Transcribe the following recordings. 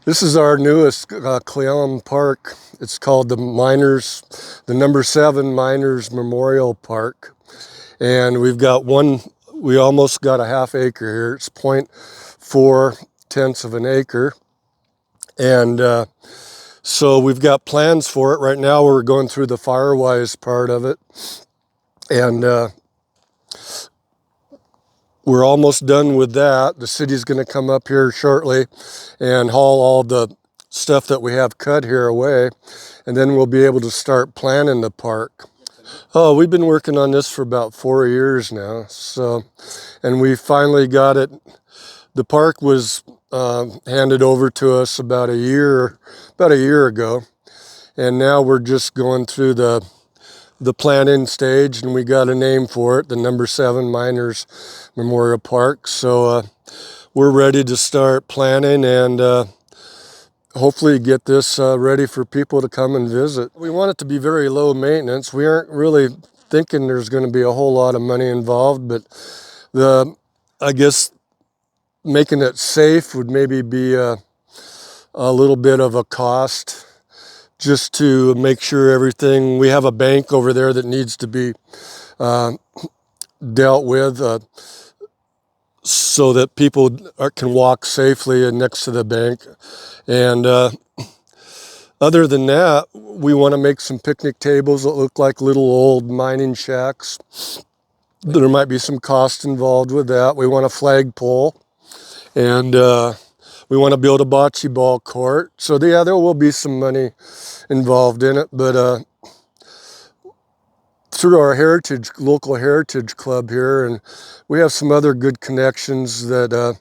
This is our newest Cle Elum Park. It's called the number 7 Miners Memorial Park. And we almost got a half acre here. It's 0.4 of an acre. And so we've got plans for it. Right now we're going through the Firewise part of it. And we're almost done with that. The city's going to come up here shortly and haul all the stuff that we have cut here away, and then we'll be able to start planning the park. Oh, we've been working on this for about 4 years now, and we finally got it. The park was handed over to us about a year ago, and now we're just going through the planning stage, and we got a name for it, the number 7 Miners Memorial Park. So we're ready to start planning and hopefully get this ready for people to come and visit. We want it to be very low maintenance. We aren't really thinking there's going to be a whole lot of money involved, but I guess making it safe would maybe be a little bit of a cost, just to make sure everything. We have a bank over there that needs to be dealt with so that people can walk safely next to the bank. And other than that, we want to make some picnic tables that look like little old mining shacks. There might be some cost involved with that. We want a flagpole, and we want to build a bocce ball court. So yeah, there will be some money involved in it, but through our local heritage club here, and we have some other good connections that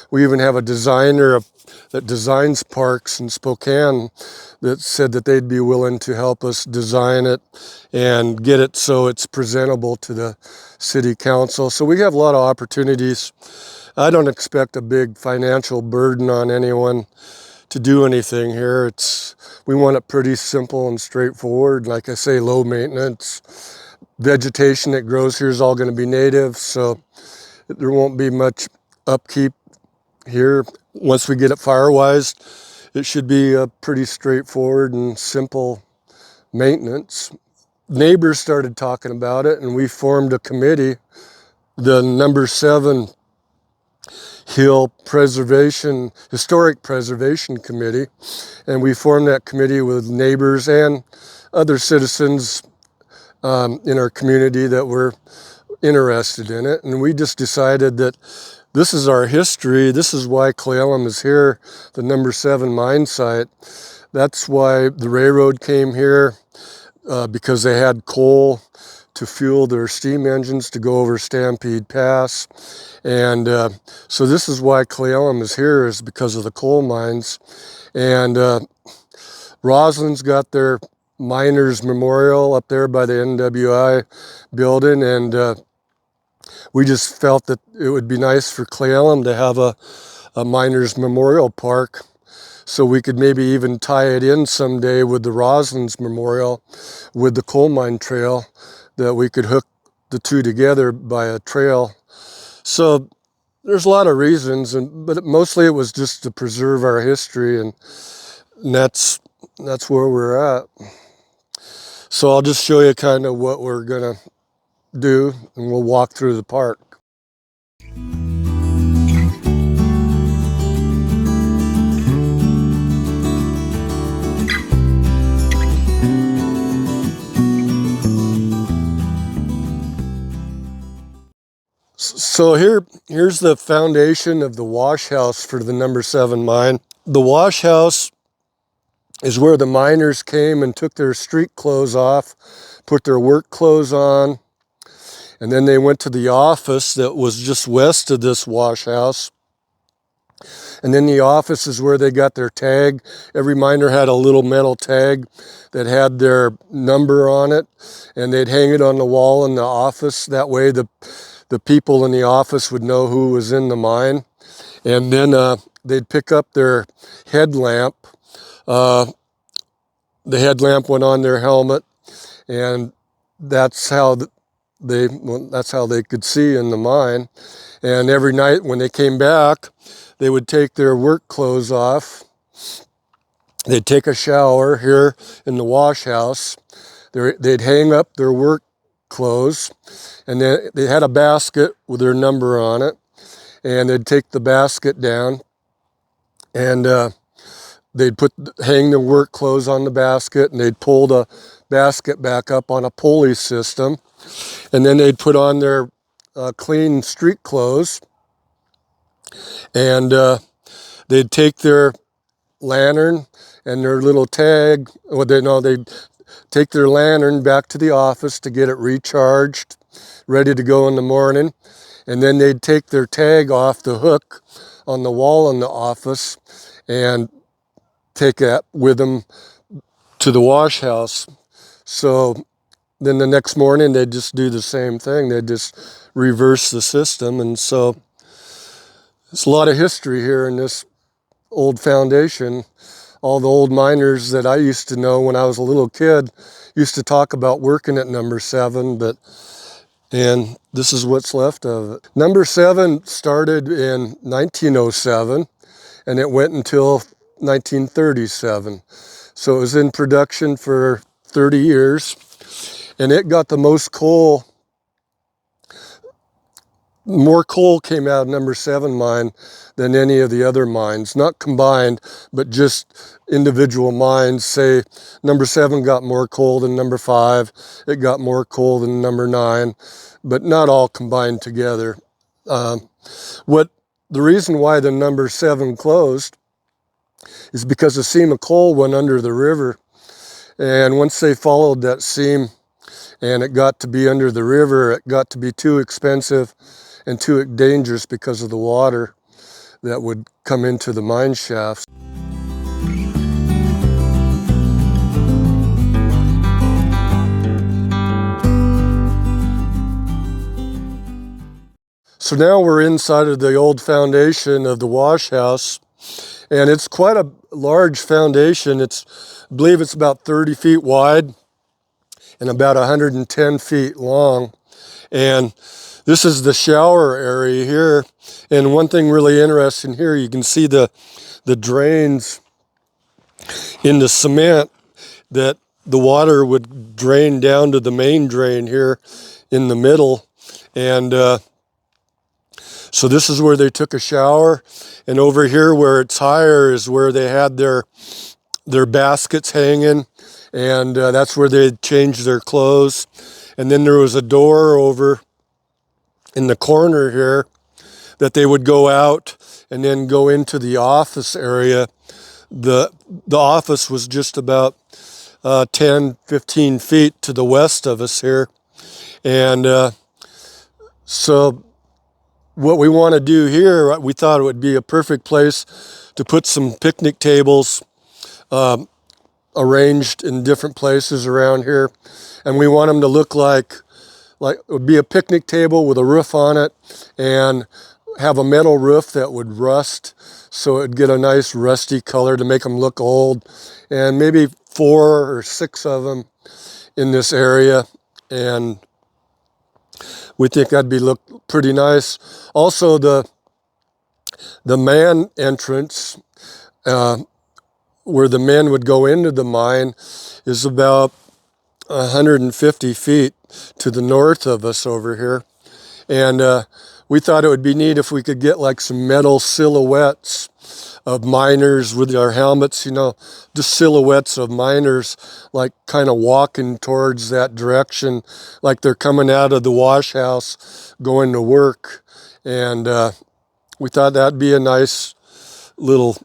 we even have a designer that designs parks in Spokane that said that they'd be willing to help us design it and get it so it's presentable to the city council. So we have a lot of opportunities. I don't expect a big financial burden on anyone to do anything here. We want it pretty simple and straightforward. Like I say, low maintenance. Vegetation that grows here is all going to be native, so there won't be much upkeep here. Once we get it Firewise, it should be a pretty straightforward and simple maintenance. Neighbors started talking about it, and we formed a committee, the number 7 Historic Preservation Committee, and we formed that committee with neighbors and other citizens in our community that were interested in it. And we just decided that this is our history. This is why Cle Elum is here, the number 7 mine site. That's why the railroad came here, because they had coal to fuel their steam engines to go over Stampede Pass. And so this is why Cle Elum is here, is because of the coal mines. And Roslyn's got their Miners Memorial up there by the NWI building, and we just felt that it would be nice for Cle Elum to have a Miners Memorial Park, so we could maybe even tie it in someday with the Roslyn's Memorial, with the coal mine trail, that we could hook the two together by a trail. So there's a lot of reasons, but mostly it was just to preserve our history, and that's where we're at. So I'll just show you kind of what we're gonna do, and we'll walk through the park. So here's the foundation of the wash house for the number 7 mine. The wash house is where the miners came and took their street clothes off, put their work clothes on, and then they went to the office that was just west of this wash house. And then the office is where they got their tag. Every miner had a little metal tag that had their number on it, and they'd hang it on the wall in the office. That way the people in the office would know who was in the mine. And then they'd pick up their headlamp. The headlamp went on their helmet, and that's how they could see in the mine. And every night when they came back, they would take their work clothes off, they'd take a shower here in the wash house. They'd hang up their work clothes, and then they had a basket with their number on it, and they'd take the basket down, and they'd hang their work clothes on the basket, and they'd pull the basket back up on a pulley system, and then they'd put on their clean street clothes, and they'd take their lantern and their little tag. Well, they'd take their lantern back to the office to get it recharged, ready to go in the morning, and then they'd take their tag off the hook on the wall in the office and take that with them to the wash house. So then the next morning they'd just do the same thing. They'd just reverse the system. And so there's a lot of history here in this old foundation. All the old miners that I used to know when I was a little kid used to talk about working at number 7, and this is what's left of it. Number 7 started in 1907, and it went until 1937. So it was in production for 30 years, and it got the most coal. More coal came out of number 7 mine than any of the other mines, not combined, but just individual mines. Say number 7 got more coal than number 5, it got more coal than number 9, but not all combined together. The reason why the number 7 closed is because a seam of coal went under the river, and once they followed that seam and it got to be under the river, it got to be too expensive and too dangerous because of the water that would come into the mine shafts. So now we're inside of the old foundation of the wash house, and it's quite a large foundation. I believe it's about 30 feet wide and about 110 feet long. And this is the shower area here. And one thing really interesting here, you can see the drains in the cement that the water would drain down to the main drain here in the middle. And so this is where they took a shower. And over here where it's higher is where they had their baskets hanging. And that's where they'd change their clothes. And then there was a door over in the corner here that they would go out and then go into the office area. The office was just about 10-15 feet to the west of us here. And so what we want to do here, we thought it would be a perfect place to put some picnic tables arranged in different places around here. And we want them to look like it would be a picnic table with a roof on it, and have a metal roof that would rust, so it'd get a nice rusty color to make them look old. And maybe 4 or 6 of them in this area, and we think that'd look pretty nice. Also, the man entrance, where the men would go into the mine, is about 150 feet to the north of us over here. And we thought it would be neat if we could get like some metal silhouettes of miners with our helmets, just silhouettes of miners like kind of walking towards that direction, like they're coming out of the wash house going to work. And we thought that'd be a nice little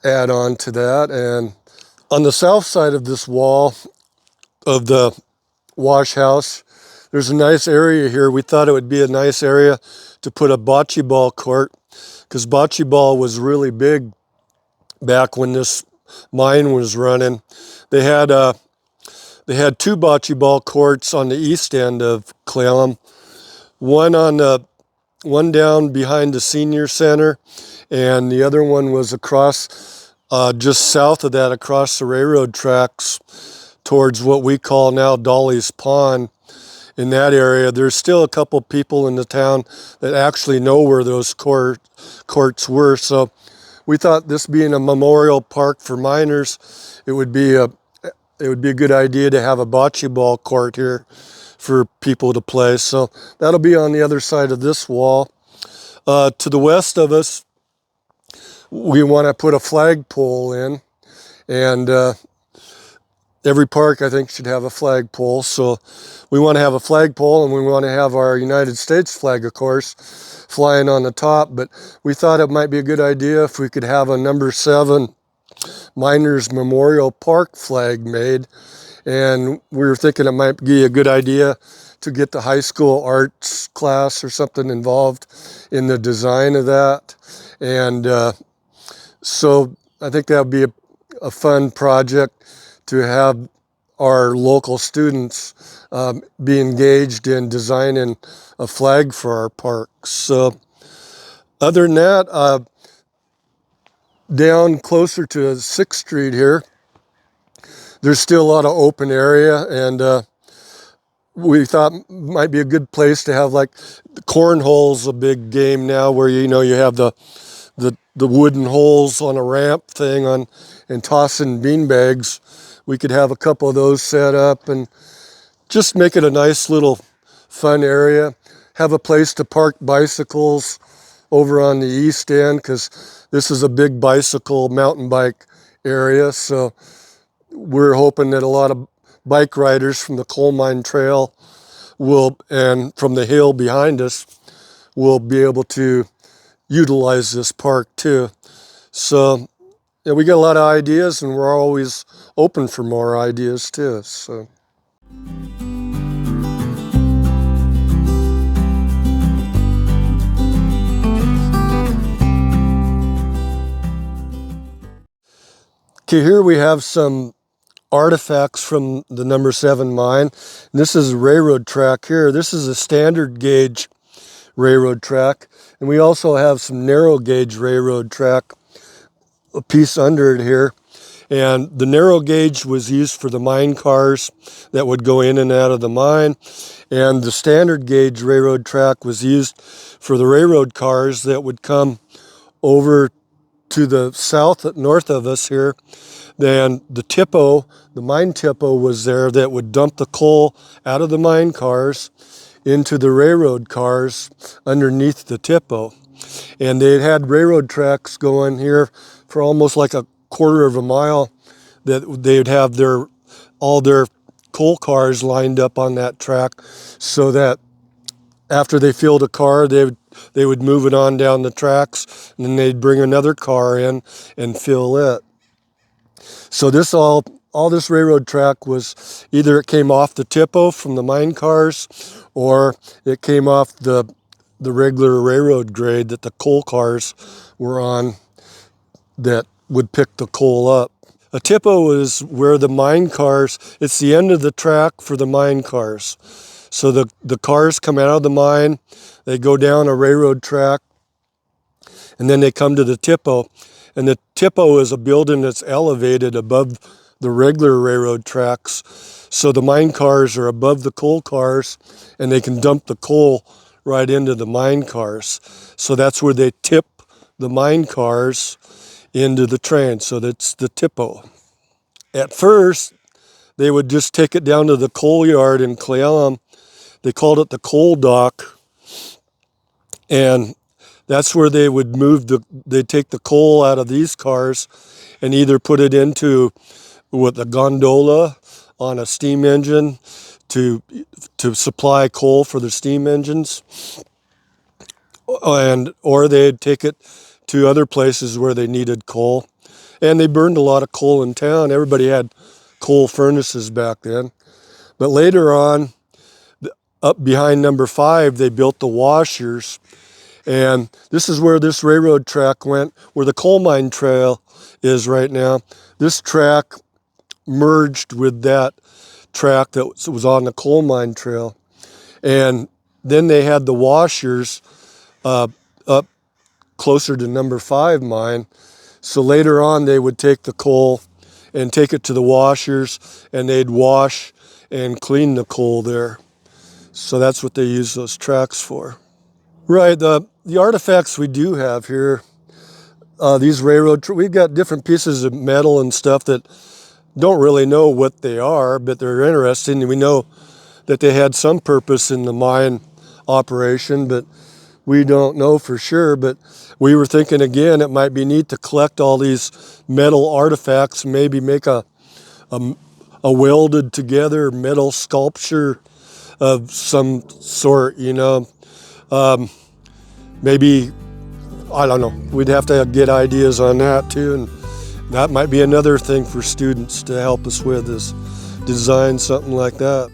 add-on to that. And on the south side of this wall of the wash house, there's a nice area here. We thought it would be a nice area to put a bocce ball court, because bocce ball was really big back when this mine was running. They had 2 bocce ball courts on the east end of Cle Elum, one down behind the senior center, and the other one was across just south of that, across the railroad tracks towards what we call now Dolly's Pond. In that area, there's still a couple people in the town that actually know where those courts were. So we thought this being a memorial park for miners, it would be a good idea to have a bocce ball court here for people to play. So that'll be on the other side of this wall. To the west of us, we want to put a flagpole in, and every park I think should have a flagpole. So we want to have a flagpole, and we want to have our United States flag, of course, flying on the top. But we thought it might be a good idea if we could have a number 7 Miners Memorial Park flag made. And we were thinking it might be a good idea to get the high school arts class or something involved in the design of that. And so I think that would be a fun project to have our local students be engaged in designing a flag for our parks. So other than that, down closer to 6th Street here, there's still a lot of open area, and we thought might be a good place to have, like, cornhole's a big game now, where you have the wooden holes on a ramp thing and tossing beanbags. We could have a couple of those set up and just make it a nice little fun area. Have a place to park bicycles over on the east end, because this is a big bicycle mountain bike area. So we're hoping that a lot of bike riders from the coal mine trail and from the hill behind us will be able to utilize this park too. So yeah, we got a lot of ideas, and we're always open for more ideas too. So. Okay, here we have some artifacts from the number 7 mine. And this is a railroad track here. This is a standard gauge railroad track. And we also have some narrow gauge railroad track, a piece under it here. And the narrow gauge was used for the mine cars that would go in and out of the mine. And the standard gauge railroad track was used for the railroad cars that would come over to the north of us here. Then the tippo, the mine tippo, was there that would dump the coal out of the mine cars into the railroad cars underneath the tippo. And they had railroad tracks going here for almost like a quarter of a mile, that they'd have all their coal cars lined up on that track, so that after they filled a car, they would move it on down the tracks, and then they'd bring another car in and fill it. So all this railroad track was either it came off the tippo from the mine cars, or it came off the regular railroad grade that the coal cars were on that would pick the coal up. A tippo is where the mine cars, it's the end of the track for the mine cars. So the cars come out of the mine, they go down a railroad track, and then they come to the tippo. And the tippo is a building that's elevated above the regular railroad tracks. So the mine cars are above the coal cars, and they can dump the coal right into the mine cars. So that's where they tip the mine cars into the train. So that's the tippo. At first, they would just take it down to the coal yard in Cle Elum. They called it the coal dock. And that's where they would they'd take the coal out of these cars and either put it into with a gondola on a steam engine to supply coal for the steam engines, or they'd take it to other places where they needed coal. And they burned a lot of coal in town. Everybody had coal furnaces back then. But later on, up behind number 5, they built the washers. And this is where this railroad track went, where the coal mine trail is right now. This track merged with that track that was on the coal mine trail. And then they had the washers up closer to number 5 mine. So later on, they would take the coal and take it to the washers, and they'd wash and clean the coal there. So that's what they use those tracks for. Right, the artifacts we do have here, these we've got different pieces of metal and stuff that don't really know what they are, but they're interesting. We know that they had some purpose in the mine operation, but we don't know for sure. But we were thinking again, it might be neat to collect all these metal artifacts, maybe make a welded together metal sculpture of some sort, you know. Maybe, I don't know, we'd have to get ideas on that too, and that might be another thing for students to help us with, is design something like that.